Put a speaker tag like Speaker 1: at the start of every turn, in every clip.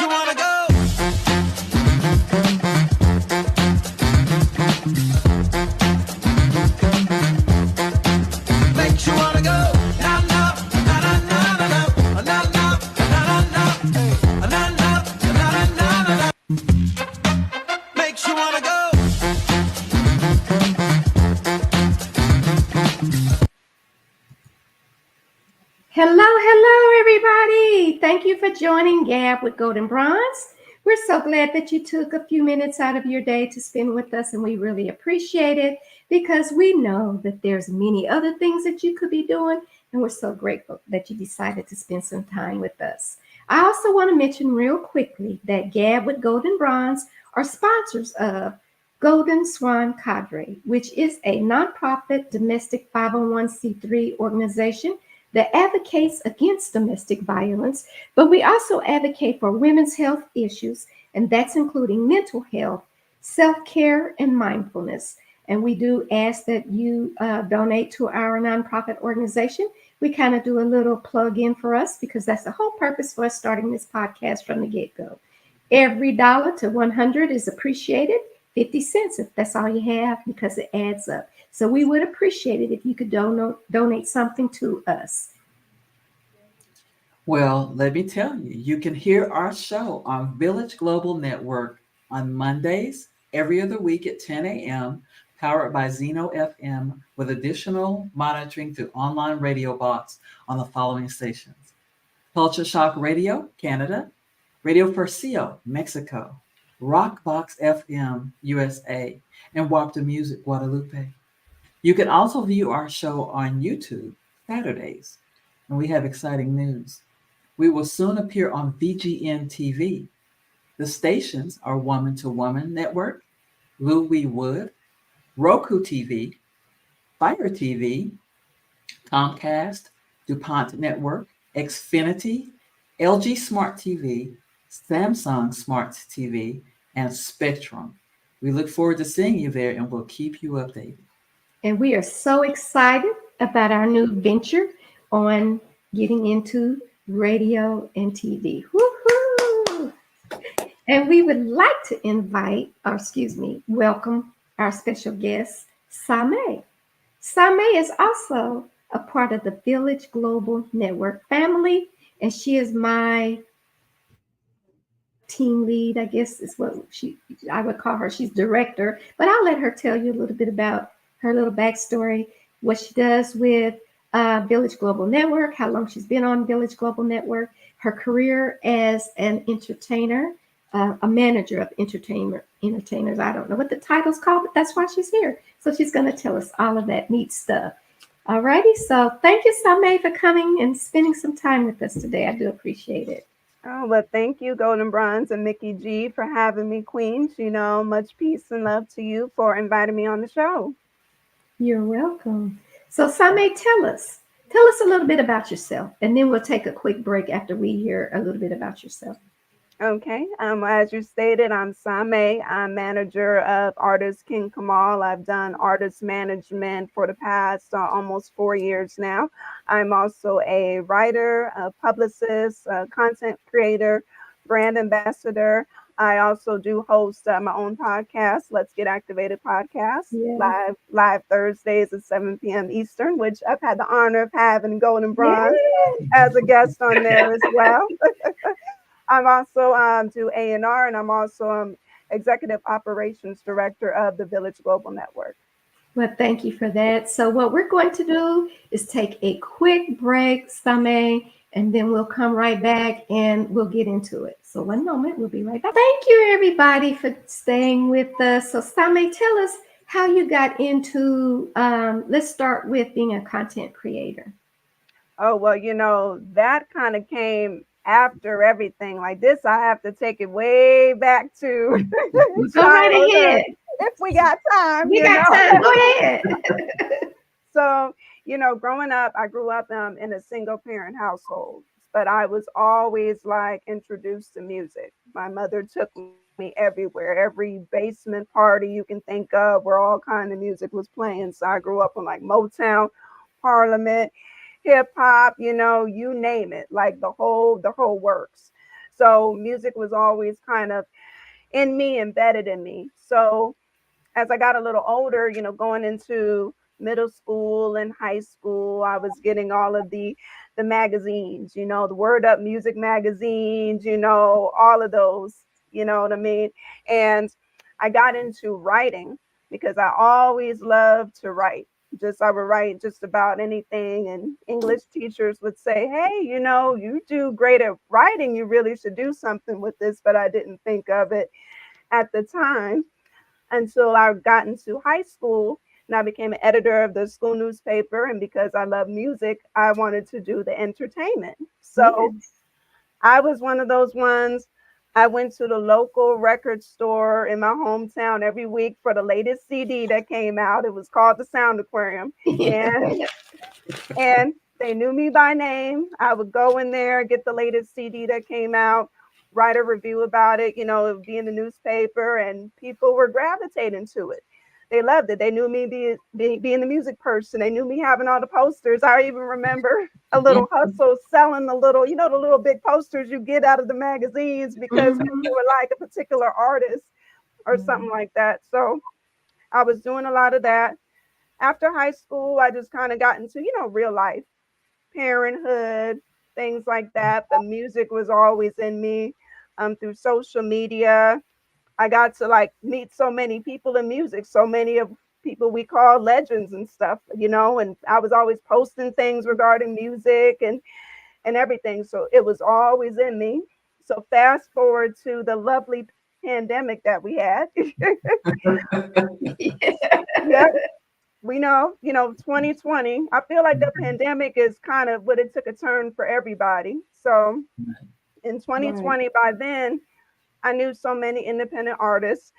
Speaker 1: you wanna go. Makes you wanna go. Na na na na na na na na na na na na na. Makes you wanna go.
Speaker 2: Hello, everybody. Thank you for joining Gab with Golden Bronze. We're so glad that you took a few minutes out of your day to spend with us, and we really appreciate it because we know that there's many other things that you could be doing, and we're so grateful that you decided to spend some time with us. I also want to mention real quickly that Gab with Golden Bronze are sponsors of Golden Swan Cadre, which is a nonprofit domestic 501c3 organization that advocates against domestic violence, but we also advocate for women's health issues, and that's including mental health, self-care, and mindfulness. And we do ask that you donate to our nonprofit organization. We kind of do a little plug in for us because that's the whole purpose for us starting this podcast from the get-go. Every dollar to 100 is appreciated. 50 cents if that's all you have, because it adds up. So we would appreciate it if you could donate something to us.
Speaker 3: Well, let me tell you, you can hear our show on Village Global Network on Mondays, every other week at 10 a.m., powered by Zeno FM, with additional monitoring through online radio bots on the following stations: Culture Shock Radio, Canada; Radio Farcio, Mexico; Rockbox FM, USA; and Walk to Music, Guadalupe. You can also view our show on YouTube Saturdays, and we have exciting news. We will soon appear on VGN TV. The stations are Woman to Woman Network, Louis Wood, Roku TV, Fire TV, Comcast, DuPont Network, Xfinity, LG Smart TV, Samsung Smart TV, and Spectrum. We look forward to seeing you there, and we'll keep you updated.
Speaker 2: And we are so excited about our new venture on getting into radio and TV. Woohoo! And we would like to welcome our special guest, Sahme. Sahme is also a part of the Village Global Network family, and she is my team lead, I guess is what I would call her. She's director, but I'll let her tell you a little bit about her little backstory, what she does with Village Global Network, how long she's been on Village Global Network, her career as an entertainer, a manager of entertainers. I don't know what the title's called, but that's why she's here. So she's going to tell us all of that neat stuff. All righty. So thank you, Sahme, for coming and spending some time with us today. I do appreciate it.
Speaker 4: Oh, well, thank you, Golden Bronze and Mickey G, for having me, Queens. Much peace and love to you for inviting me on the show.
Speaker 2: You're welcome. So Sahme, tell us a little bit about yourself, and then we'll take a quick break after we hear a little bit about yourself.
Speaker 4: Okay. As you stated, I'm Sahme. I'm manager of artist King Kamal. I've done artist management for the past almost 4 years now. I'm also a writer, a publicist, a content creator, brand ambassador. I also do host my own podcast, Let's Get Activated podcast, live Thursdays at 7 p.m. Eastern, which I've had the honor of having Golden Bronze as a guest on there as well. I'm also do A&R, and I'm also executive operations director of the Village Global Network.
Speaker 2: Well, thank you for that. So what we're going to do is take a quick break, Sahme, and then we'll come right back and we'll get into it. So one moment, we'll be right back. Thank you, everybody, for staying with us. So Sahme, tell us how you got into, let's start with being a content creator.
Speaker 4: Oh, well, that kind of came after everything like this. I have to take it way back to
Speaker 2: go right ahead.
Speaker 4: If we got time.
Speaker 2: We got time. Go ahead.
Speaker 4: So, growing up, I grew up in a single parent household, but I was always introduced to music. My mother took me everywhere, every basement party you can think of where all kind of music was playing. So I grew up on Motown, Parliament, hip hop, you name it, the whole works. So music was always kind of in me, embedded in me. So as I got a little older, going into middle school and high school, I was getting all of the magazines, the Word Up music magazines, all of those, you know what I mean? And I got into writing because I always loved to write. I would write just about anything. And English teachers would say, hey, you do great at writing. You really should do something with this. But I didn't think of it at the time until I got into high school and I became an editor of the school newspaper. And because I love music, I wanted to do the entertainment. So
Speaker 2: Yes.
Speaker 4: I was one of those ones. I went to the local record store in my hometown every week for the latest CD that came out. It was called the Sound Aquarium. And and they knew me by name. I would go in there, get the latest CD that came out, write a review about it. It would be in the newspaper, and people were gravitating to it. They loved it. They knew me being the music person. They knew me having all the posters. I even remember a little hustle selling the little big posters you get out of the magazines because people were like a particular artist or something like that. So I was doing a lot of that. After high school, I just kind of got into, real life, parenthood, things like that. The music was always in me through social media. I got to meet so many people in music, so many of people we call legends and stuff, and I was always posting things regarding music and everything. So it was always in me. So fast forward to the lovely pandemic that we had. Yep. We know, 2020, I feel like the pandemic is kind of what it took a turn for everybody. So in 2020, by then, I knew so many independent artists.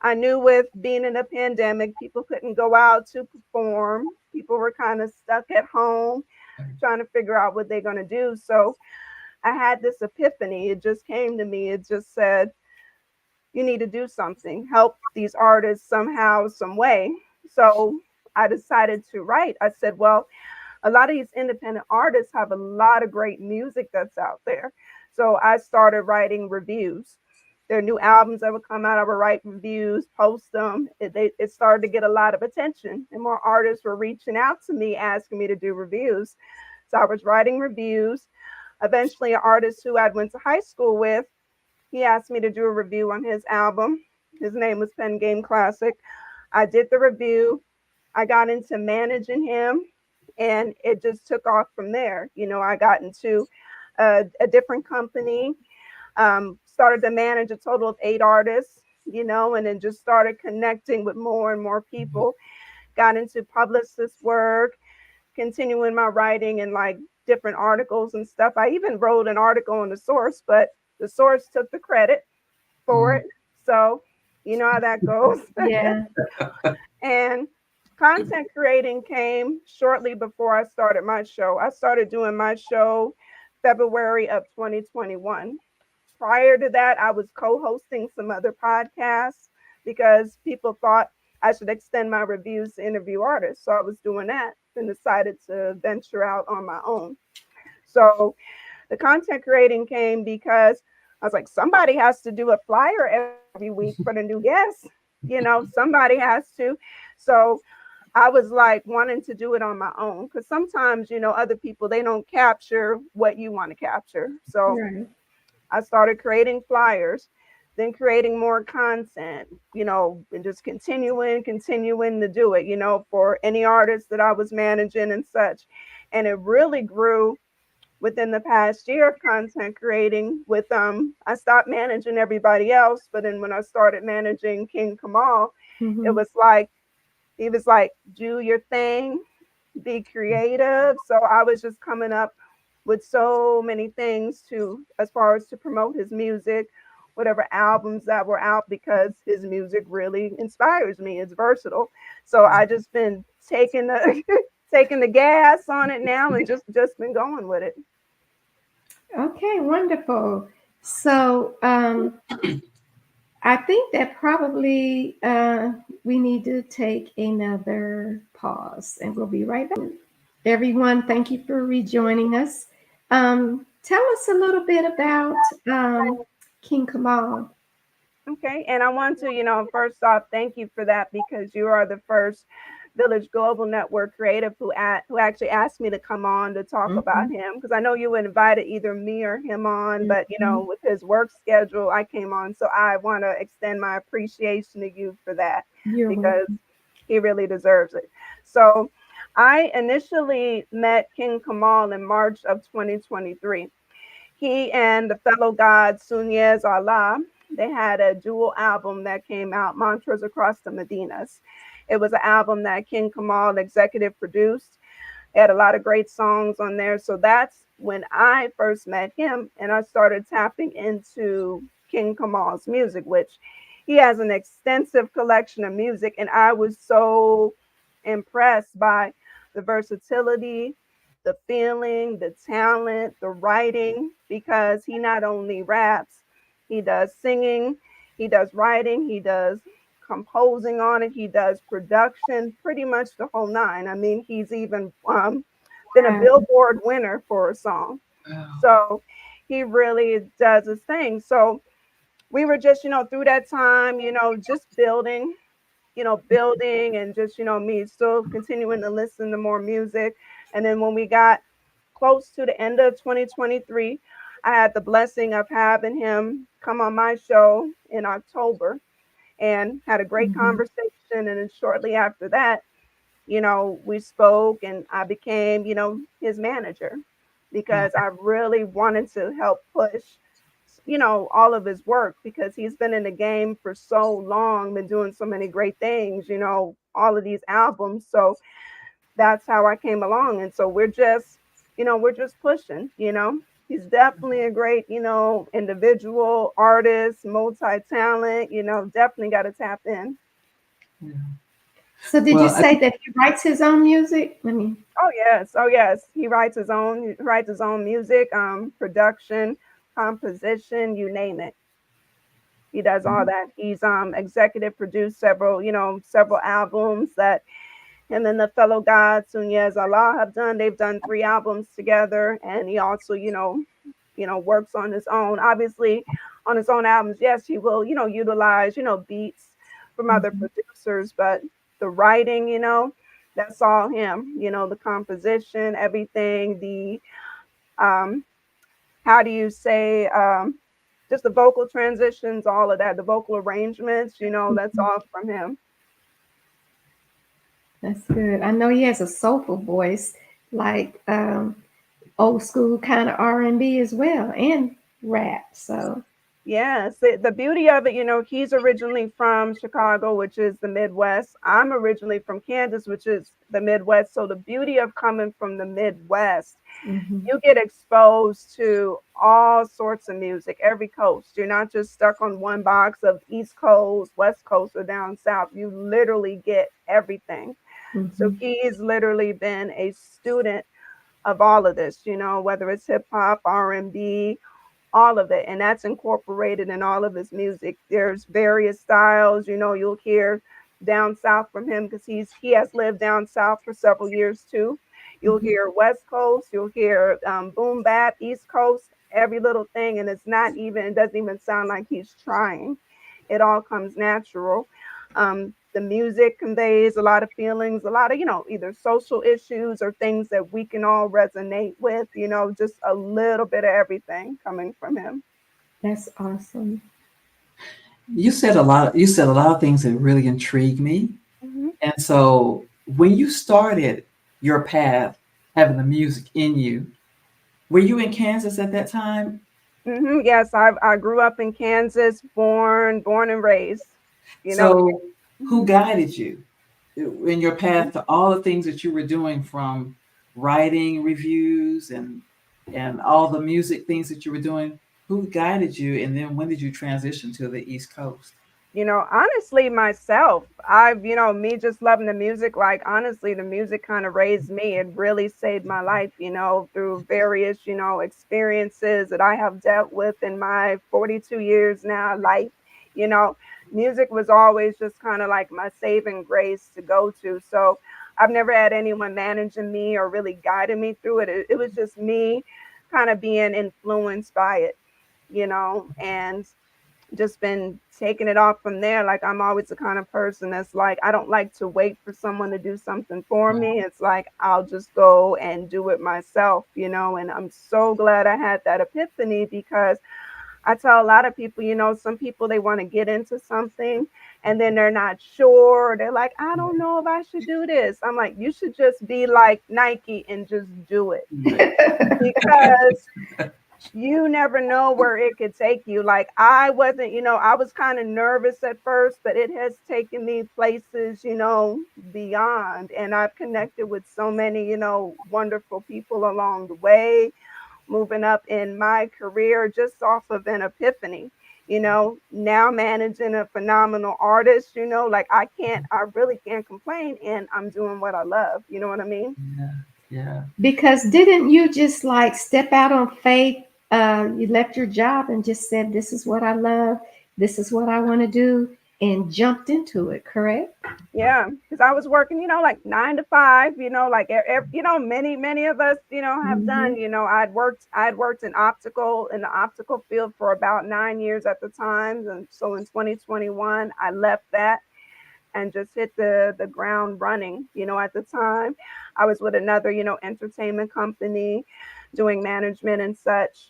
Speaker 4: I knew with being in a pandemic, people couldn't go out to perform. People were kind of stuck at home trying to figure out what they're going to do. So I had this epiphany. It just came to me. It just said, you need to do something, help these artists somehow, some way. So I decided to write. I said, well, a lot of these independent artists have a lot of great music that's out there. So I started writing reviews. There are new albums that would come out. I would write reviews, post them. It started to get a lot of attention, and more artists were reaching out to me, asking me to do reviews. So I was writing reviews. Eventually, an artist who I went to high school with, he asked me to do a review on his album. His name was Pen Game Classic. I did the review. I got into managing him, and it just took off from there. I got into a different company, started to manage a total of 8 artists, and then just started connecting with more and more people. Got into publicist work, continuing my writing and different articles and stuff. I even wrote an article in The Source, but The Source took the credit for it. So you know how that goes.
Speaker 2: Yeah.
Speaker 4: And content creating came shortly before I started my show. I started doing my show February of 2021. Prior to that, I was co-hosting some other podcasts because people thought I should extend my reviews to interview artists. So I was doing that and decided to venture out on my own. So the content creating came because I was like, somebody has to do a flyer every week for the new guests. Somebody has to. So I was wanting to do it on my own because sometimes, other people, they don't capture what you want to capture. So I started creating flyers, then creating more content, and just continuing to do it, for any artist that I was managing and such. And it really grew within the past year of content creating with, I stopped managing everybody else. But then when I started managing King Kamal, it was he was like, do your thing, be creative. So I was just coming up with so many things as far as to promote his music, whatever albums that were out, because his music really inspires me. It's versatile. So I just been taking the gas on it now and just been going with it.
Speaker 2: Okay, wonderful. So I think that probably we need to take another pause, and we'll be right back. Everyone, thank you for rejoining us. Tell us a little bit about King Kamal.
Speaker 4: Okay, and I want to, first off, thank you for that because you are the first Village Global Network creative who actually asked me to come on to talk about
Speaker 2: Mhm.
Speaker 4: him because I know you invited either me or him on, but
Speaker 2: Mhm.
Speaker 4: with his work schedule, I came on. So I want to extend my appreciation to you for that
Speaker 2: You're
Speaker 4: because
Speaker 2: welcome.
Speaker 4: he really deserves it. So I initially met King Kamal in March of 2023. He and the fellow god Sunyez Allah, they had a dual album that came out, Mantras Across the Medinas. It was an album that King Kamal executive produced. It had a lot of great songs on there. So that's when I first met him and I started tapping into King Kamal's music, which he has an extensive collection of music. And I was so impressed by the versatility, the feeling, the talent, the writing, because he not only raps, he does singing, he does writing, he does composing on it, he does production, pretty much the whole nine. I mean, he's even been a
Speaker 2: Wow.
Speaker 4: Billboard winner for a song.
Speaker 3: Wow.
Speaker 4: So he really does his thing. So we were just, through that time, just building and just, me still continuing to listen to more music. And then when we got close to the end of 2023, I had the blessing of having him come on my show in October and had a great
Speaker 2: Mhm.
Speaker 4: conversation. And then shortly after that, we spoke and I became, his manager
Speaker 3: Wow.
Speaker 4: because I really wanted to help push, all of his work because he's been in the game for so long, been doing so many great things, all of these albums. So that's how I came along. And so we're just pushing, He's definitely a great, individual artist, multi-talent, definitely got to tap in.
Speaker 3: Yeah.
Speaker 2: So did you
Speaker 3: Well,
Speaker 2: say that he writes his own music? Let me.
Speaker 4: Oh yes, oh yes. He writes his own music, production, composition, you name it. He does all that. He's executive produced several albums that him and the fellow god Sunyez Allah have done. They've done 3 albums together, and he also, works on his own. Obviously, on his own albums, yes, he will, utilize, beats from other
Speaker 2: Mhm.
Speaker 4: producers, but the writing, that's all him. The composition, everything, the um, how do you say, just the vocal transitions, all of that, the vocal arrangements, that's
Speaker 2: Mhm.
Speaker 4: all from him.
Speaker 2: That's good. I know he has a soulful voice, like old school kind of R&B as well, and rap. So.
Speaker 4: Yes, the beauty of it, he's originally from Chicago, which is the Midwest. I'm originally from Kansas, which is the Midwest. So the beauty of coming from the Midwest,
Speaker 2: Mhm.
Speaker 4: you get exposed to all sorts of music, every coast. You're not just stuck on one box of East Coast, West Coast, or down South. You literally get everything. So
Speaker 2: Mhm.
Speaker 4: he's literally been a student of all of this, whether it's hip hop, R&B, all of it, and that's incorporated in all of his music. There's various styles, you'll hear down south from him because he has lived down south for several years too. You'll
Speaker 2: Mhm.
Speaker 4: hear West Coast, you'll hear boom bap, East Coast, every little thing, and it doesn't even sound like he's trying. It all comes natural. The music conveys a lot of feelings, a lot of, either social issues or things that we can all resonate with, just a little bit of everything coming from him.
Speaker 2: That's awesome.
Speaker 3: You said a lot of things that really intrigue me.
Speaker 4: Hmm.
Speaker 3: And so when you started your path having the music in you, were you in Kansas at that time?
Speaker 4: Yes, I grew up in Kansas, born and raised. You know,
Speaker 3: So who
Speaker 4: mhm.
Speaker 3: guided you in your path to all the things that you were doing, from writing reviews and all the music things that you were doing? Who guided you, and then when did you transition to the East Coast?
Speaker 4: Honestly, myself, me just loving the music, like, honestly, the music kind of raised me. It really saved my life, through various, experiences that I have dealt with in my 42 years now life. You know, Music was always just kind of like my saving grace to go to. So I've never had anyone managing me or really guiding me through it. It was just me kind of being influenced by it, and just been taking it off from there. Like, I'm always the kind of person that's like, I don't like to wait for someone to do something for me. It's like, I'll just go and do it myself, and I'm so glad I had that epiphany, because I tell a lot of people, some people, they want to get into something and then they're not sure. They're like, I don't know if I should do this. I'm like, you should just be like Nike and just do it, because you never know where it could take you. Like, I wasn't, I was kind of nervous at first, but it has taken me places, beyond. And I've connected with so many, wonderful people along the way, moving up in my career just off of an epiphany. Now managing a phenomenal artist, like, I really can't complain, and I'm doing what I love. You know what I mean?
Speaker 3: Yeah.
Speaker 2: Because didn't you just like step out on faith? You left your job and just said, this is what I love, this is what I want to do, and jumped into it, correct?
Speaker 4: Yeah, because I was working, like 9 to 5, like, many of us, have done, I'd worked in the optical field for about 9 years at the time. And so in 2021, I left that and just hit the ground running. At the time, I was with another, entertainment company, doing management and such,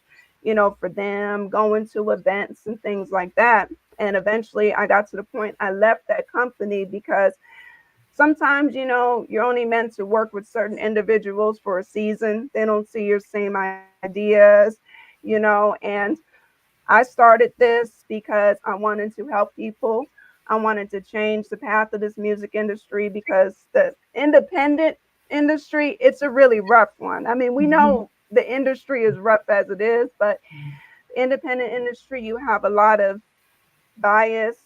Speaker 4: for them, going to events and things like that. And eventually I got to the point I left that company, because sometimes, you're only meant to work with certain individuals for a season. They don't see your same ideas, and I started this because I wanted to help people. I wanted to change the path of this music industry, because the independent industry, it's a really rough one. I mean, we know the industry is rough as it is, but independent industry, you have a lot of bias,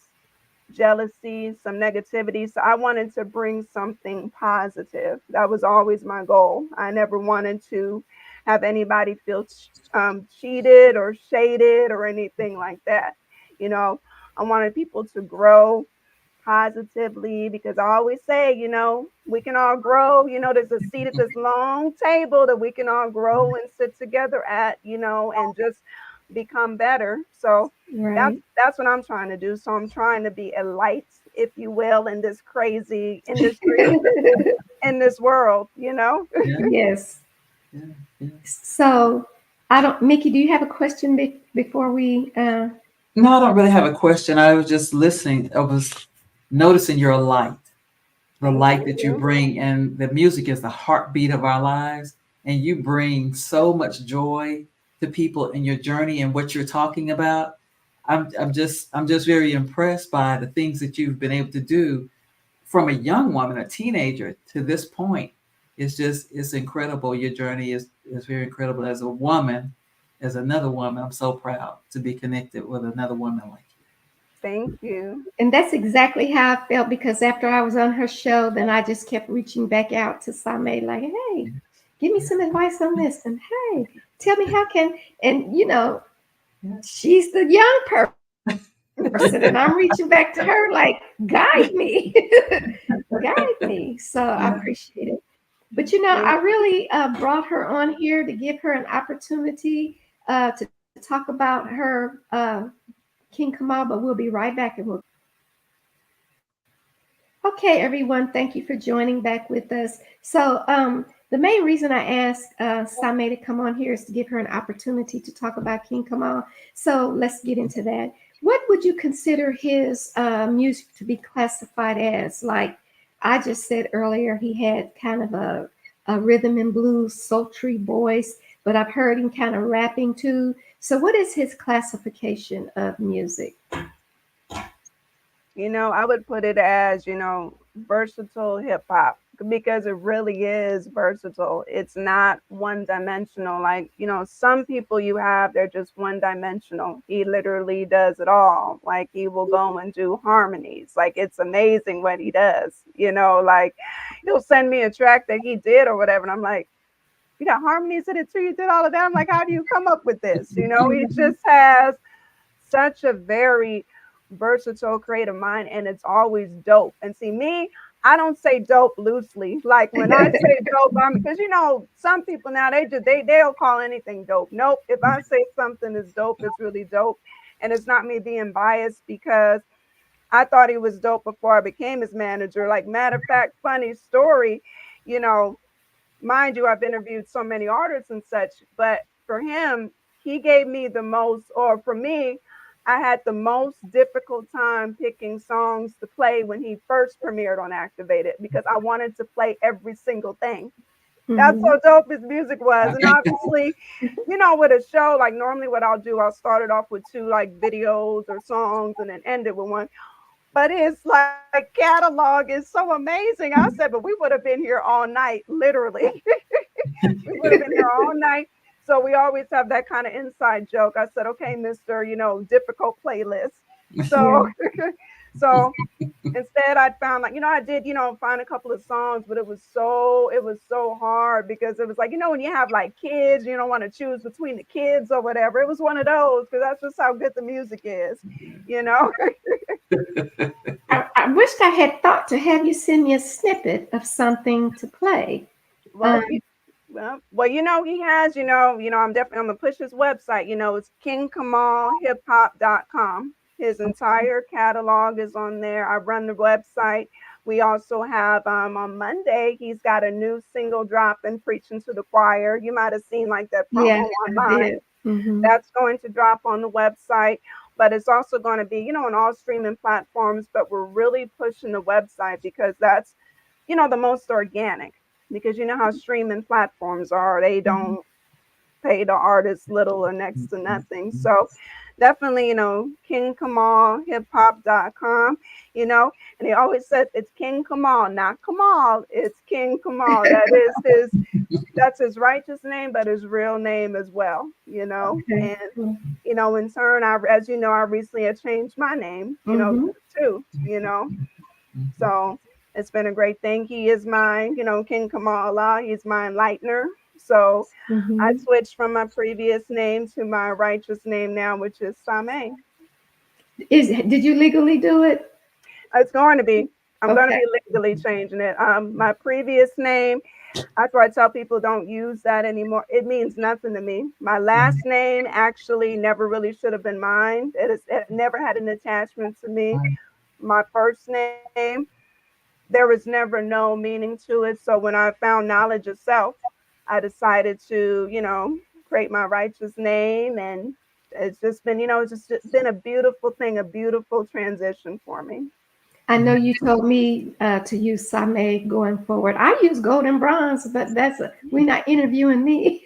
Speaker 4: jealousy, some negativity. So I wanted to bring something positive. That was always my goal. I never wanted to have anybody feel cheated or shaded or anything like that. I wanted people to grow positively, because I always say, we can all grow. There's a seat at this long table that we can all grow and sit together at, and just become better. So that's what I'm trying to do. So I'm trying to be a light, if you will, in this crazy industry, in this world,
Speaker 2: Yes.
Speaker 3: Yeah.
Speaker 2: So Mickey, do you have a question before we?
Speaker 3: No, I don't really have a question. I was just listening. I was noticing your light, the light that you bring, and the music is the heartbeat of our lives. And you bring so much joy to people in your journey and what you're talking about. I'm just very impressed by the things that you've been able to do from a young woman, a teenager, to this point. It's incredible. Your journey is very incredible. As a woman, as another woman, I'm so proud to be connected with another woman like you.
Speaker 4: Thank you.
Speaker 2: And that's exactly how I felt, because after I was on her show, then I just kept reaching back out to Sahme, like, hey, give me some advice on this. And hey, tell me how can, and she's the young person, and I'm reaching back to her, like, guide me, guide me. So I appreciate it. But I really brought her on here to give her an opportunity to talk about her King Kamal, but we'll be right back and we'll. Okay, everyone, thank you for joining back with us. So the main reason I asked Sahme to come on here is to give her an opportunity to talk about King Kamal. So let's get into that. What would you consider his music to be classified as? Like I just said earlier, he had kind of a rhythm and blues, sultry voice, but I've heard him kind of rapping too. So what is his classification of music?
Speaker 4: I would put it as, versatile hip hop, because it really is versatile. It's not one dimensional. Like, some people they're just one dimensional. He literally does it all. Like, he will go and do harmonies. Like, it's amazing what he does. Like, he'll send me a track that he did or whatever. And I'm like, you got harmonies in it too? You did all of that? I'm like, how do you come up with this? He just has such a very versatile creative mind, and it's always dope. And see, me, I don't say dope loosely. Like when I say dope, because some people now they'll call anything dope. Nope. If I say something is dope, it's really dope. And it's not me being biased because I thought he was dope before I became his manager. Like, matter of fact, funny story, you know, mind you, I've interviewed so many artists and such, but for him, he gave me the most, or for me, I had the most difficult time picking songs to play when he first premiered on Activated because I wanted to play every single thing. That's
Speaker 2: Mhm.
Speaker 4: how dope his music was. And obviously, with a show, like normally what I'll do, I'll start it off with two like videos or songs and then end it with one. But his like catalog is so amazing. I said, but we would have been here all night, literally. We would have been here all night. So we always have that kind of inside joke. I said, okay, Mr. Difficult playlist. So
Speaker 2: Yeah.
Speaker 4: so instead I found like, I did, find a couple of songs, but it was so hard because it was like, when you have like kids, you don't want to choose between the kids or whatever. It was one of those because that's just how good the music is, you know.
Speaker 2: I wished I had thought to have you send me a snippet of something to play.
Speaker 4: Well,
Speaker 2: Um,
Speaker 4: he has, I'm gonna push his website. It's kingkamalhiphop.com. His entire catalog is on there. I run the website. We also have on Monday, he's got a new single drop and preaching to the choir. You might have seen like that
Speaker 2: yeah,
Speaker 4: promo
Speaker 2: I
Speaker 4: online.
Speaker 2: did. Hmm.
Speaker 4: That's going to drop on the website, but it's also going to be, on all streaming platforms. But we're really pushing the website because that's, the most organic, because you know how streaming platforms are. They don't pay the artist little or next to nothing. So definitely, kingkamalhiphop.com, and he always said it's King Kamal, not Kamal. It's King Kamal. That's his righteous name, but his real name as well,
Speaker 2: Okay.
Speaker 4: and in turn, as you know, I recently had changed my name,
Speaker 2: Mm-hmm.
Speaker 4: too, so it's been a great thing. He is mine, King Kamala. He's my enlightener. So I
Speaker 2: Mm-hmm.
Speaker 4: switched from my previous name to my righteous name now, which is Sahme.
Speaker 2: Did you legally do it?
Speaker 4: It's going to be. I'm going to
Speaker 2: Okay.
Speaker 4: be legally changing it. My previous name, that's why I tell people don't use that anymore. It means nothing to me. My last name actually never really should have been mine. It never had an attachment to me. My first name, there was never no meaning to it. So when I found knowledge of self, I decided to, create my righteous name. And it's just been, it's been a beautiful thing, a beautiful transition for me.
Speaker 2: I know you told me to use Sahme going forward. I use gold and bronze, but we're not interviewing me.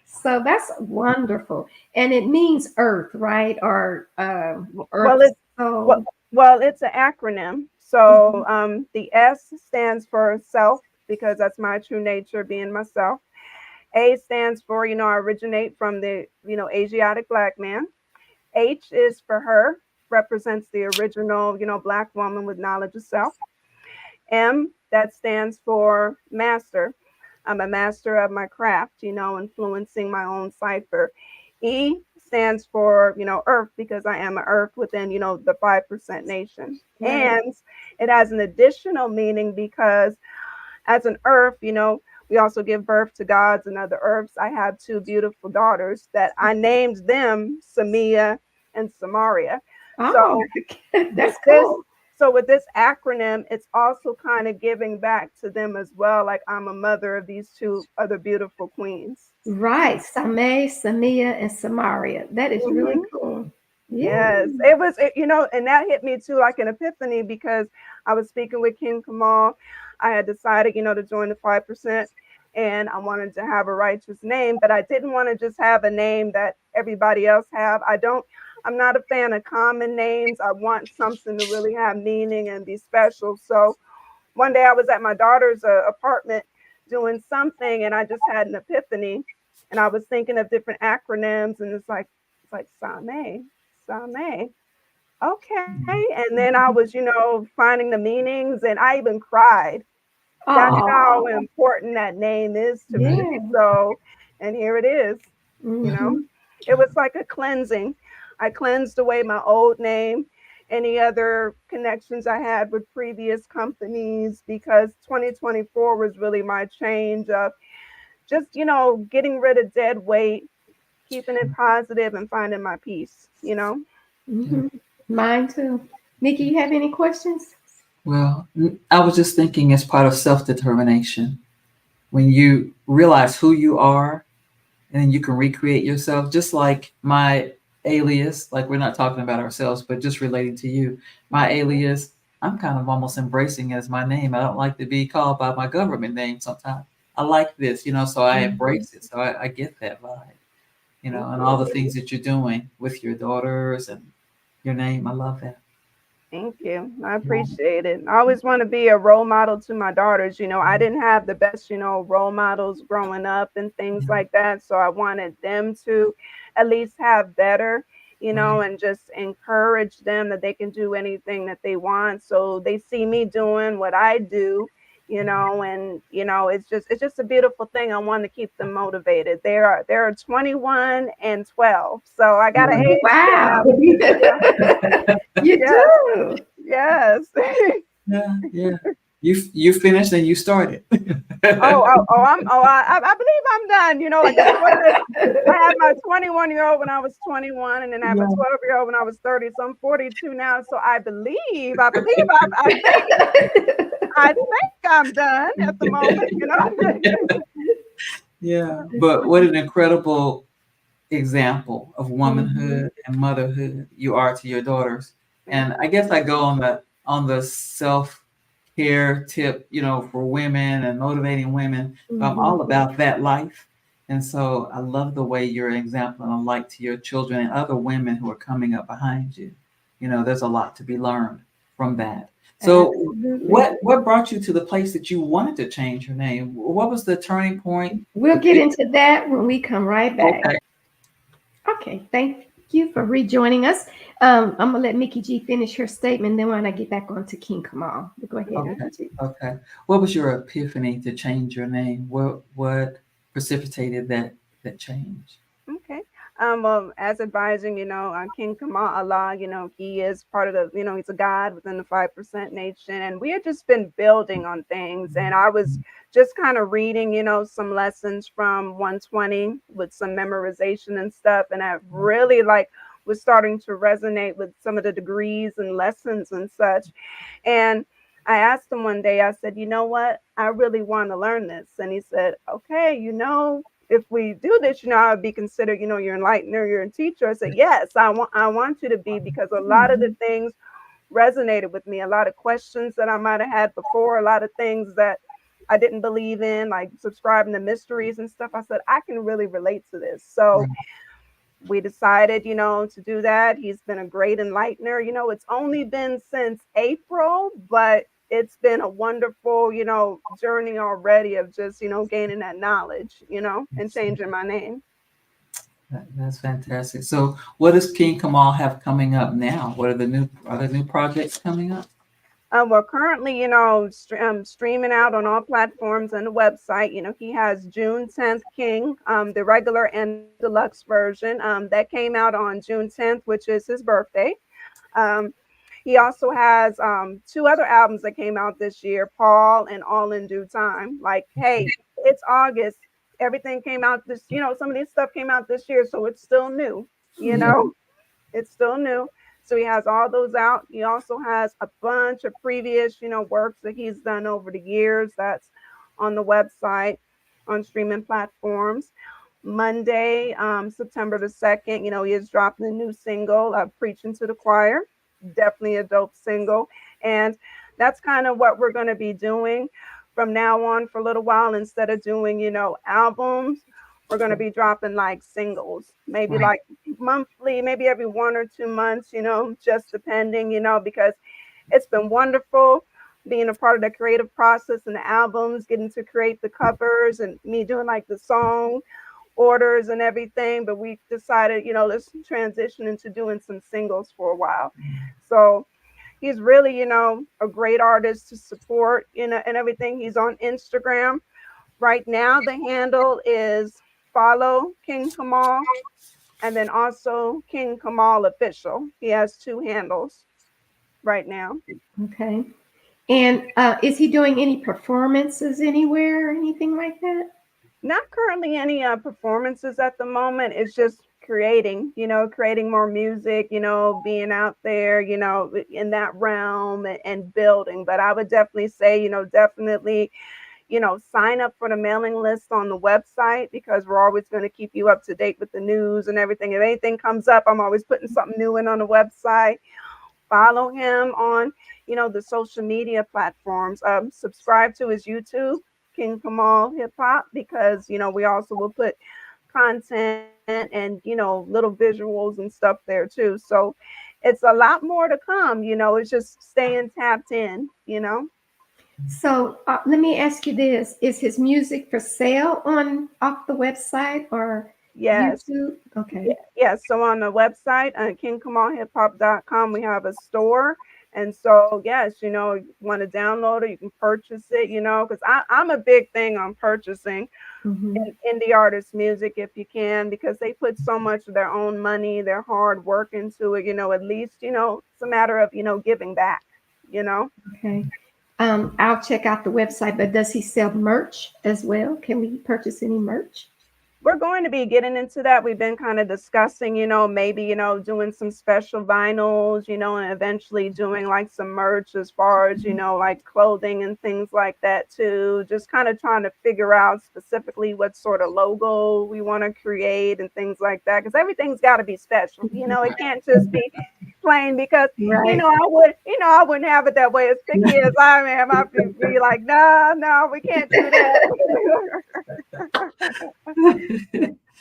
Speaker 2: So that's wonderful. And it means earth, right? Or
Speaker 4: Well,
Speaker 2: earth
Speaker 4: it's well,
Speaker 2: soul.
Speaker 4: well, it's an acronym. So the S stands for self because that's my true nature, being myself. A stands for, I originate from the, Asiatic black man. H is for her, represents the original, black woman with knowledge of self. M, that stands for master. I'm a master of my craft, influencing my own cipher. E stands for, earth, because I am an earth within, the 5% nation.
Speaker 2: Right.
Speaker 4: And it has an additional meaning because as an earth, we also give birth to gods and other earths. I have two beautiful daughters that I named them Samia and Samaria.
Speaker 2: Oh,
Speaker 4: So with
Speaker 2: that's
Speaker 4: this,
Speaker 2: cool.
Speaker 4: with this acronym, it's also kind of giving back to them as well. Like I'm a mother of these two other beautiful queens.
Speaker 2: Right. Same, Samia, and Samaria. That is really
Speaker 4: Mhm.
Speaker 2: cool. Yeah.
Speaker 4: Yes, it was, and that hit me too, like an epiphany, because I was speaking with King Kamal. I had decided, to join the 5%, and I wanted to have a righteous name, but I didn't want to just have a name that everybody else have. I'm not a fan of common names. I want something to really have meaning and be special. So one day I was at my daughter's apartment doing something, and I just had an epiphany, and I was thinking of different acronyms, and it's like Sahme, Sahme. Okay. And then I was, finding the meanings, and I even cried. That's how
Speaker 2: Oh,
Speaker 4: important that name is to me.
Speaker 2: yeah.
Speaker 4: So, and here it is, you know.
Speaker 2: Hmm.
Speaker 4: It was like a cleansing. I cleansed away my old name, any other connections I had with previous companies, because 2024 was really my change of just, getting rid of dead weight, keeping it positive, and finding my peace.
Speaker 2: Hmm. Mine too. Nikki, you have any questions?
Speaker 3: Well, I was just thinking as part of self-determination, when you realize who you are and then you can recreate yourself, just like my alias, like we're not talking about ourselves, but just relating to you, my alias, I'm kind of almost embracing it as my name. I don't like to be called by my government name sometimes. I like this, so I
Speaker 2: Mhm.
Speaker 3: embrace it. So I get that vibe,
Speaker 4: Thank
Speaker 3: and all
Speaker 4: you.
Speaker 3: the things that you're doing with your daughters and your name. I love that.
Speaker 4: Thank you. I
Speaker 3: Yeah.
Speaker 4: appreciate it. I always want to be a role model to my daughters. I didn't have the best, role models growing up and things
Speaker 3: Yeah.
Speaker 4: like that. So I wanted them to at least have better,
Speaker 3: Right.
Speaker 4: and just encourage them that they can do anything that they want. So they see me doing what I do, and it's just a beautiful thing. I want to keep them motivated. They're 21 and 12. So I got an age
Speaker 2: Wow.
Speaker 4: gap.
Speaker 2: You
Speaker 4: Yes.
Speaker 2: do.
Speaker 4: Yes.
Speaker 3: Yeah, yeah. You finished and you started.
Speaker 4: I believe I'm done. Like the I had my 21-year-old when I was 21, and then I had my
Speaker 3: Yeah.
Speaker 4: 12-year-old when I was 30. So I'm 42 now. So I think I'm done at the moment.
Speaker 3: Yeah, but what an incredible example of
Speaker 2: Mhm.
Speaker 3: womanhood and motherhood you are to your daughters.
Speaker 4: Thank
Speaker 3: And I
Speaker 4: you.
Speaker 3: guess I go on the self care tip, for women and motivating women. I'm
Speaker 2: Mhm.
Speaker 3: all about that life. And so I love the way you're an example and a light to your children and other women who are coming up behind you. There's a lot to be learned from that. So
Speaker 2: Absolutely.
Speaker 3: what brought you to the place that you wanted to change your name? What was the turning point?
Speaker 2: We'll
Speaker 3: The
Speaker 2: get
Speaker 3: big,
Speaker 2: into that when we come right back.
Speaker 3: okay.
Speaker 2: Okay, thank you for rejoining us. I'm gonna let Mickey G finish her statement. Then when I get back on to King Kamal, go ahead,
Speaker 3: Okay.
Speaker 2: Mickey G.
Speaker 3: Okay. What was your epiphany to change your name? What precipitated that change?
Speaker 4: Okay. Well, as advising, King Kamal Allah, he is part of he's a God within the 5% nation. And we had just been building on things. And I was just kind of reading, some lessons from 120 with some memorization and stuff. And I really was starting to resonate with some of the degrees and lessons and such. And I asked him one day, I said, you know what? I really want to learn this. And he said, okay, if we do this, I would be considered, your enlightener, your teacher. I said, yes, I want you to be, because a lot of the
Speaker 2: Mhm.
Speaker 4: things resonated with me, a lot of questions that I might have had before, a lot of things that I didn't believe in, like subscribing to mysteries and stuff. I said, I can really relate to this. So
Speaker 3: Right.
Speaker 4: we decided, to do that. He's been a great enlightener. It's only been since April, but it's been a wonderful, journey already of just, gaining that knowledge, and changing my name.
Speaker 3: That's fantastic. So, what does King Kamal have coming up now? What are the new projects coming up?
Speaker 4: We're currently, streaming out on all platforms and the website. He has June 10th King, the regular and deluxe version. That came out on June 10th, which is his birthday. Um, he also has two other albums that came out this year, Paul and All in Due Time. Like, hey, it's August. Everything came out some of this stuff came out this year, so it's still new, you
Speaker 3: Yeah.
Speaker 4: know, it's still new. So he has all those out. He also has a bunch of previous, works that he's done over the years. That's on the website, on streaming platforms. Monday, September the 2nd, he is dropping a new single, Preaching to the Choir. Definitely a dope single. And that's kind of what we're going to be doing from now on for a little while. Instead of doing, albums, we're going to be dropping like singles, maybe
Speaker 3: Right.
Speaker 4: like monthly, maybe every 1 or 2 months, just depending, because it's been wonderful being a part of the creative process and the albums, getting to create the covers and me doing like the song orders and everything. But we decided, let's transition into doing some singles for a while. So he's really, a great artist to support, and everything. He's on Instagram. Right now, the handle is follow King Kamal, and then also King Kamal Official. He has two handles. right now.
Speaker 2: Okay. And is he doing any performances anywhere or anything like that?
Speaker 4: Not currently any performances at the moment. It's just creating, creating more music, being out there, in that realm and building. But I would definitely say, definitely, sign up for the mailing list on the website, because we're always going to keep you up to date with the news and everything. If anything comes up, I'm always putting something new in on the website. Follow him on, the social media platforms. Subscribe to his YouTube, King Kamal Hip Hop, because, we also will put content and, little visuals and stuff there too. So it's a lot more to come, it's just staying tapped in.
Speaker 2: So let me ask you this: is his music for sale on off the website or
Speaker 4: Yes.
Speaker 2: YouTube? Okay.
Speaker 4: Yes. So on the website, kingkamalhiphop.com, we have a store. And so, yes, you want to download it, you can purchase it, because I'm a big thing on purchasing
Speaker 2: Mm-hmm.
Speaker 4: indie artist music if you can, because they put so much of their own money, their hard work into it, at least, it's a matter of, giving back.
Speaker 2: Okay. I'll check out the website, but does he sell merch as well? Can we purchase any merch?
Speaker 4: We're going to be getting into that. We've been kind of discussing, maybe, doing some special vinyls, and eventually doing like some merch as far as, like clothing and things like that too. Just kind of trying to figure out specifically what sort of logo we want to create and things like that. Because everything's got to be special. It can't just be plain, because
Speaker 2: Right.
Speaker 4: I wouldn't have it that way. As picky as I am, I'd be like, no, we can't do that.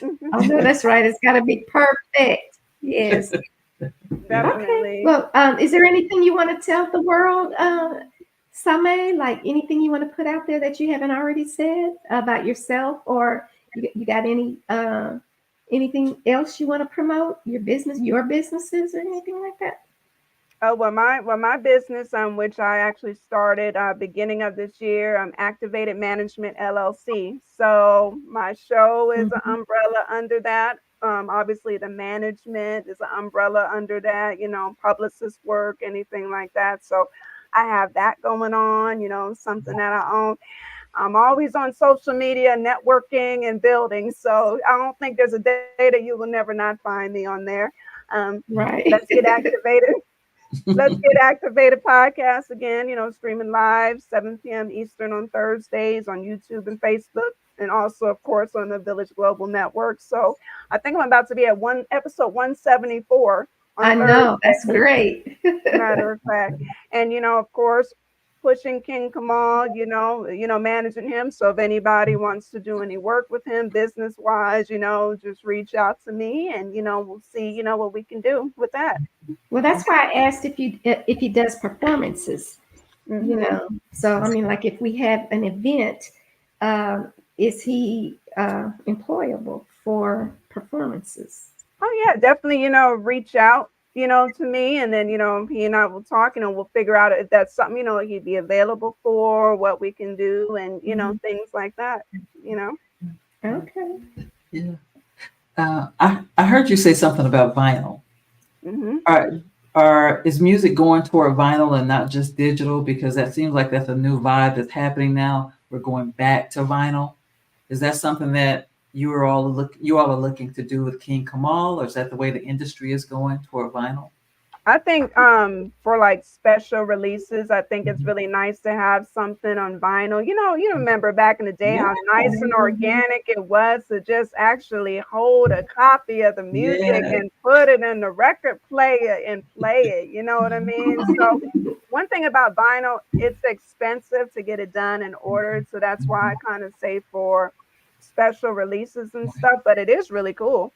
Speaker 2: Oh no, that's right. It's got to be perfect. Yes.
Speaker 4: Definitely.
Speaker 2: Okay. Well, is there anything you want to tell the world, Sahme? Like anything you want to put out there that you haven't already said about yourself, or you got anything else you want to promote? Your businesses, or anything like that?
Speaker 4: Oh, my business, which I actually started beginning of this year, Activated Management LLC. So my show is an umbrella under that. Obviously, the management is an umbrella under that. Publicist work, anything like that. So I have that going on. Something that I own. I'm always on social media, networking and building. So I don't think there's a day that you will never not find me on there.
Speaker 2: Right.
Speaker 4: Let's get activated. Let's Get Activated podcast again, streaming live 7 p.m. Eastern on Thursdays on YouTube and Facebook, and also, of course, on the Village Global Network. So I think I'm about to be at episode 174 on
Speaker 2: I know,
Speaker 4: Thursday,
Speaker 2: that's great.
Speaker 4: matter of fact. And, of course, pushing King Kamal, managing him. So if anybody wants to do any work with him business wise, just reach out to me, and, we'll see, what we can do with that.
Speaker 2: Well, that's why I asked if he does performances. So I mean, like if we have an event, is he employable for performances?
Speaker 4: Oh yeah, definitely, reach out, to me, and then, he and I will talk, we'll figure out if that's something, he'd be available for, what we can do, and, things like that,
Speaker 2: Okay.
Speaker 3: Yeah. I heard you say something about vinyl. Is music going toward vinyl and not just digital? Because that seems like that's a new vibe that's happening now. We're going back to vinyl. Is that something that you all are looking to do with King Kamal, or is that the way the industry is going toward vinyl?
Speaker 4: I think for like special releases, I think it's really nice to have something on vinyl. You remember back in the day how nice and organic it was to just actually hold a copy of the music and put it in the record player and play it. You know what I mean? So one thing about vinyl, it's expensive to get it done and ordered. So that's why I kind of say for special releases and stuff, but it is really cool.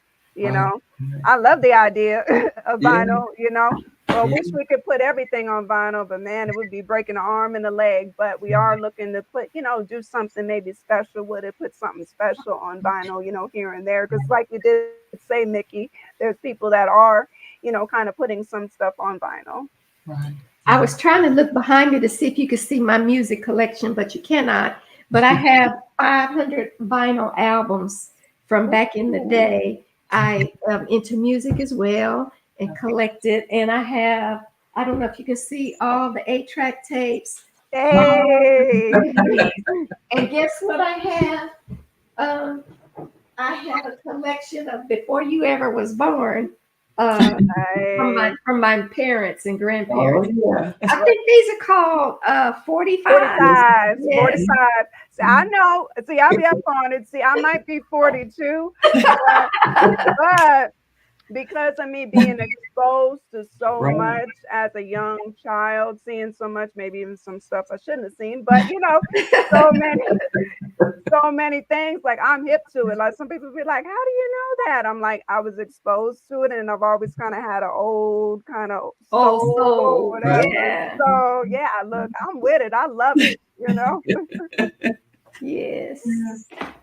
Speaker 4: I love the idea of vinyl, Well, I wish we could put everything on vinyl, but man, it would be breaking an arm and a leg. But we are looking to put, do something maybe special with it, put something special on vinyl, here and there. Because like you did say, Mickey, there's people that are, kind of putting some stuff on vinyl.
Speaker 3: Right.
Speaker 2: I was trying to look behind me to see if you could see my music collection, but you cannot. But I have 500 vinyl albums from back in the day. I am into music as well and collect it. And I have I don't know if you can see all the 8-track tapes.
Speaker 4: Hey.
Speaker 2: And guess what I have? Um, I have a collection of Before You Ever Was Born,
Speaker 4: Nice.
Speaker 2: from my parents and
Speaker 3: Oh,
Speaker 2: grandparents.
Speaker 3: yeah.
Speaker 2: I think these are called 45.
Speaker 4: 45,
Speaker 2: Yes.
Speaker 4: 45. See, I know. See, I'll be up on it. See, I might be 42, but because of me being exposed to so
Speaker 3: Right.
Speaker 4: much as a young child, seeing so much, maybe even some stuff I shouldn't have seen, but so many things, like I'm hip to it. Like some people be like, how do you know that? I'm like, I was exposed to it, and I've always kind of had an old kind of
Speaker 2: Oh,
Speaker 4: soul or
Speaker 2: so
Speaker 4: whatever.
Speaker 2: yeah.
Speaker 4: So yeah, look, I'm with it. I love it,
Speaker 2: Yes.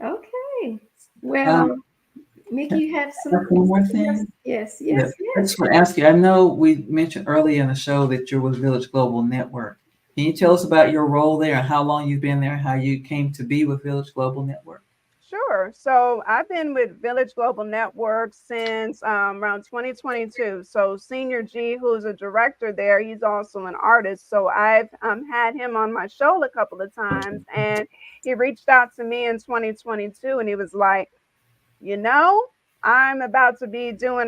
Speaker 2: Okay. Well, Mickey, you have
Speaker 3: One more
Speaker 2: something else?
Speaker 3: thing.
Speaker 2: Yes,
Speaker 3: Yeah.
Speaker 2: yes,
Speaker 3: I
Speaker 2: yes.
Speaker 3: just want to ask you, I know we mentioned earlier in the show that you're with Village Global Network. Can you tell us about your role there and how long you've been there, how you came to be with Village Global Network?
Speaker 4: Sure. So I've been with Village Global Network since around 2022. So Senior G, who's a director there, he's also an artist. So I've had him on my show a couple of times, and he reached out to me in 2022, and he was like, I'm about to be doing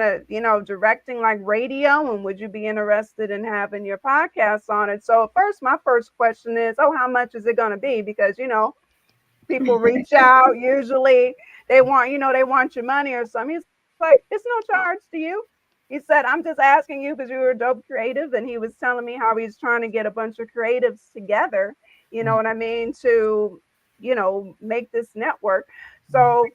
Speaker 4: directing like radio, and would you be interested in having your podcast on it? So first, my first question is, oh, how much is it going to be? Because, people reach out, usually they want your money or something. He's like, it's no charge to you. He said, I'm just asking you because you're a dope creative. And he was telling me how he's trying to get a bunch of creatives together, you know what I mean, to, make this network. So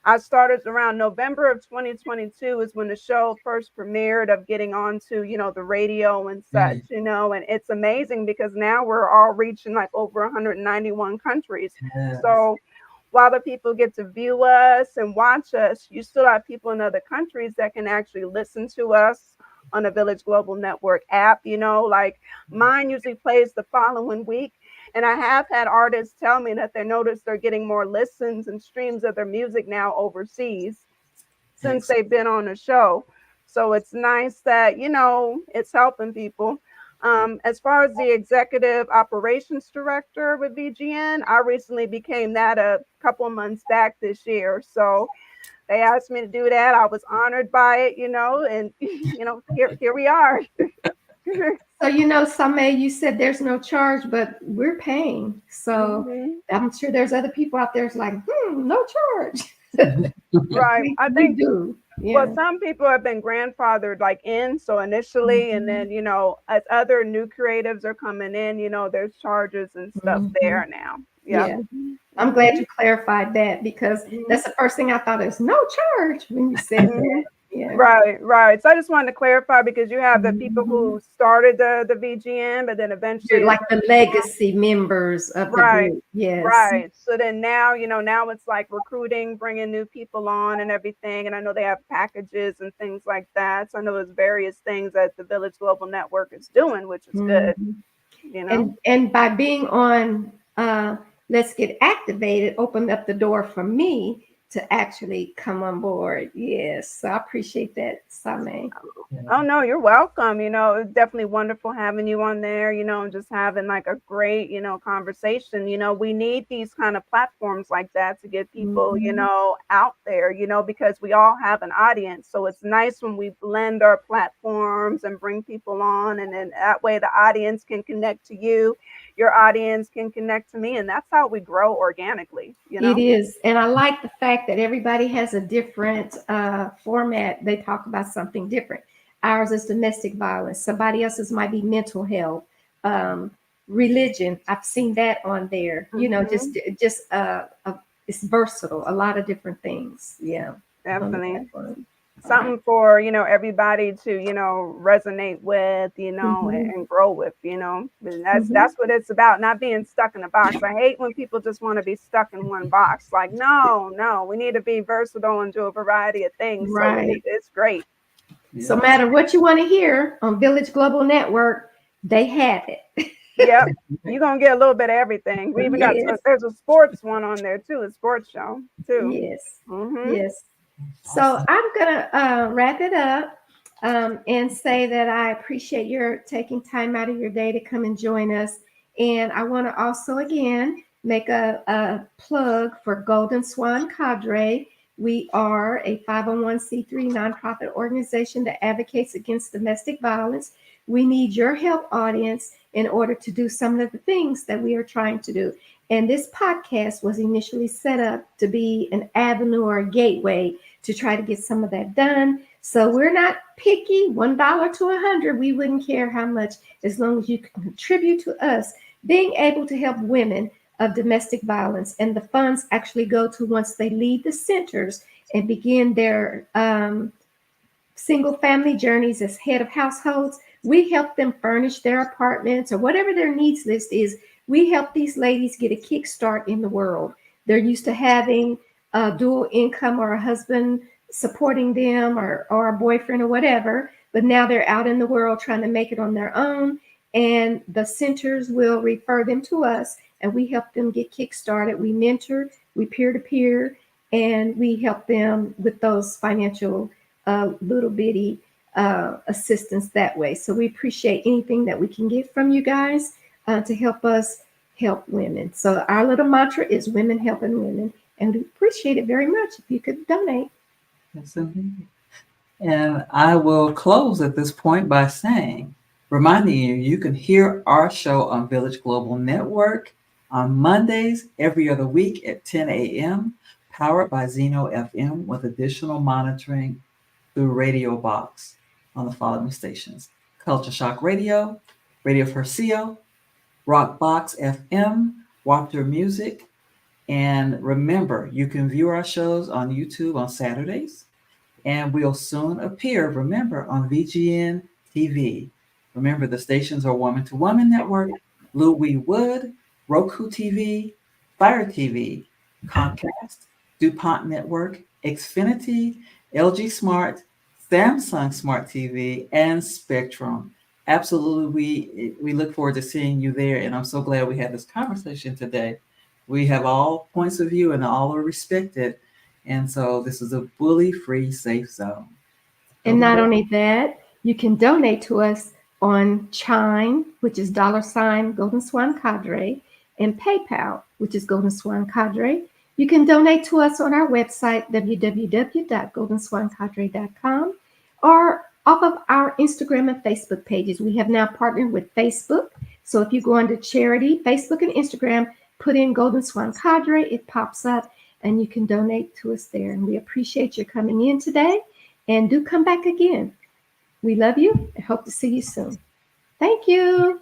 Speaker 4: I started around November of 2022 is when the show first premiered of getting onto, the radio and such, and it's amazing because now we're all reaching like over 191 countries.
Speaker 3: Yes.
Speaker 4: So while the people get to view us and watch us, you still have people in other countries that can actually listen to us on a Village Global Network app, like mine usually plays the following week. And I have had artists tell me that they notice they're getting more listens and streams of their music now overseas since they've been on the show. So it's nice that, it's helping people. As far as the executive operations director with VGN, I recently became that a couple of months back this year. So they asked me to do that. I was honored by it, and, here we are.
Speaker 2: So, Sahme, you said there's no charge, but we're paying. So I'm sure there's other people out there that's like, no charge.
Speaker 4: Right. I think
Speaker 2: we do. Yeah.
Speaker 4: Well, some people have been grandfathered like in, so initially, and then, as other new creatives are coming in, there's charges and stuff there now.
Speaker 2: Yeah. I'm glad you clarified that because that's the first thing I thought is no charge when you said that. Yeah.
Speaker 4: Right. So I just wanted to clarify because you have the people who started the VGN, but then eventually
Speaker 2: like the legacy members of the group. Yes.
Speaker 4: Right. So then now, now it's like recruiting, bringing new people on and everything. And I know they have packages and things like that. So I know there's various things that the Village Global Network is doing, which is good.
Speaker 2: And by being on Let's Get Activated opened up the door for me to actually come on board. Yes. So I appreciate that, Sahme.
Speaker 4: Oh, no, you're welcome. It's definitely wonderful having you on there, and just having like a great, conversation. We need these kind of platforms like that to get people, out there, because we all have an audience. So it's nice when we blend our platforms and bring people on. And then that way the audience can connect to you. Your audience can connect to me. And that's how we grow organically.
Speaker 2: It is. And I like the fact that everybody has a different format. They talk about something different. Ours is domestic violence. Somebody else's might be mental health, religion. I've seen that on there. Just it's versatile. A lot of different things. Yeah,
Speaker 4: definitely. Something for everybody to resonate with, and grow with, and that's what it's about, not being stuck in a box. I hate when people just want to be stuck in one box. Like, no, we need to be versatile and do a variety of things.
Speaker 2: Right.
Speaker 4: So it's great.
Speaker 2: So no matter what you want to hear on Village Global Network, they have it.
Speaker 4: Yep, you're gonna get a little bit of everything. We even got there's a sports one on there too, a sports show too.
Speaker 2: Yes. Yes. So I'm gonna wrap it up. and say that I appreciate your taking time out of your day to come and join us. And I want to also, again, make a plug for Golden Swan Cadre. We are a 501c3 nonprofit organization that advocates against domestic violence. We need your help, audience, in order to do some of the things that we are trying to do. And this podcast was initially set up to be an avenue or a gateway to try to get some of that done. So we're not picky, $1 to 100. We wouldn't care how much, as long as you can contribute to us being able to help women of domestic violence. And the funds actually go to, once they leave the centers and begin their single family journeys as head of households, we help them furnish their apartments or whatever their needs list is. We help these ladies get a kickstart in the world. They're used to having a dual income or a husband supporting them or a boyfriend or whatever, but now they're out in the world trying to make it on their own. And the centers will refer them to us, and we help them get kickstarted. We mentor, we peer-to-peer, and we help them with those financial little bitty assistance that way. So we appreciate anything that we can get from you guys to help us help women. So our little mantra is women helping women, and we appreciate it very much if you could donate.
Speaker 3: Yes, indeed. And I will close at this point by reminding you, you can hear our show on Village Global Network on Mondays every other week at 10 a.m., powered by Zeno FM, with additional monitoring through Radio Box on the following stations: Culture Shock Radio, Radio Farcio, Rock Box FM, Wapter Music. And remember, you can view our shows on YouTube on Saturdays, and we'll soon appear, remember, on VGN TV. Remember, the stations are Woman to Woman Network, Louis Wood, Roku TV, Fire TV, Comcast, DuPont Network, Xfinity, LG Smart, Samsung Smart TV, and Spectrum. Absolutely, we look forward to seeing you there, and I'm so glad we had this conversation today. We have all points of view and all are respected, and so this is a bully-free, safe zone.
Speaker 2: And not only that, you can donate to us on Chime, which is $ Golden Swan Cadre, and PayPal, which is Golden Swan Cadre. You can donate to us on our website, www.goldenswancadre.com, or off of our Instagram and Facebook pages. We have now partnered with Facebook. So if you go under charity, Facebook and Instagram, put in Golden Swan Cadre, it pops up, and you can donate to us there. And we appreciate your coming in today, and do come back again. We love you and hope to see you soon. Thank you.